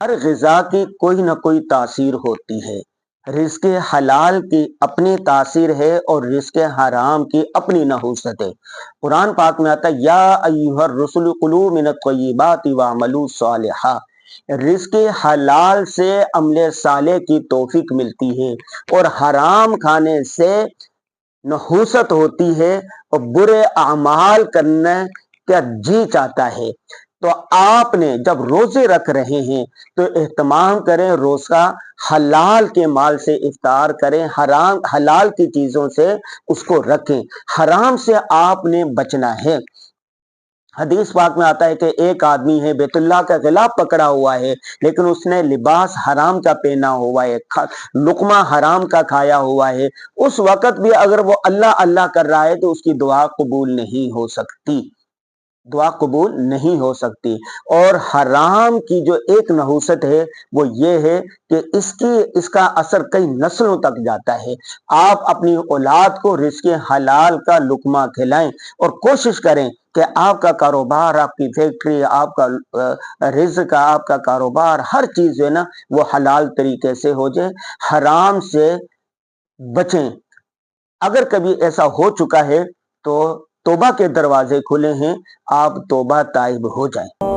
ہر غذا کی کوئی نہ کوئی تاثیر ہوتی ہے۔ رزق حلال کی اپنی تاثیر ہے اور رزق حرام کی اپنی نحوست ہے۔ قرآن پاک میں آتا ہے یا ایھا الرسل کلوا من الطیبات واعملوا صالحا۔ رزق حلال سے عمل صالح کی توفیق ملتی ہے اور حرام کھانے سے نحوست ہوتی ہے اور برے اعمال کرنے کا جی چاہتا ہے۔ تو آپ نے جب روزے رکھ رہے ہیں تو اہتمام کریں، روزہ حلال کے مال سے افطار کریں، حرام حلال کی چیزوں سے اس کو رکھیں، حرام سے آپ نے بچنا ہے۔ حدیث پاک میں آتا ہے کہ ایک آدمی ہے بیت اللہ کا غلاف پکڑا ہوا ہے، لیکن اس نے لباس حرام کا پہنا ہوا ہے، لقمہ حرام کا کھایا ہوا ہے، اس وقت بھی اگر وہ اللہ اللہ کر رہا ہے تو اس کی دعا قبول نہیں ہو سکتی، دعا قبول نہیں ہو سکتی۔ اور حرام کی جو ایک نحوست ہے وہ یہ ہے کہ اس کا اثر کئی نسلوں تک جاتا ہے۔ آپ اپنی اولاد کو رزق حلال کا لقمہ کھلائیں اور کوشش کریں کہ آپ کا کاروبار، آپ کی فیکٹری، آپ کا رزق، آپ کا کاروبار، ہر چیز جو ہے نا وہ حلال طریقے سے ہو جائے، حرام سے بچیں۔ اگر کبھی ایسا ہو چکا ہے تو توبہ کے دروازے کھلے ہیں، آپ توبہ تائب ہو جائیں۔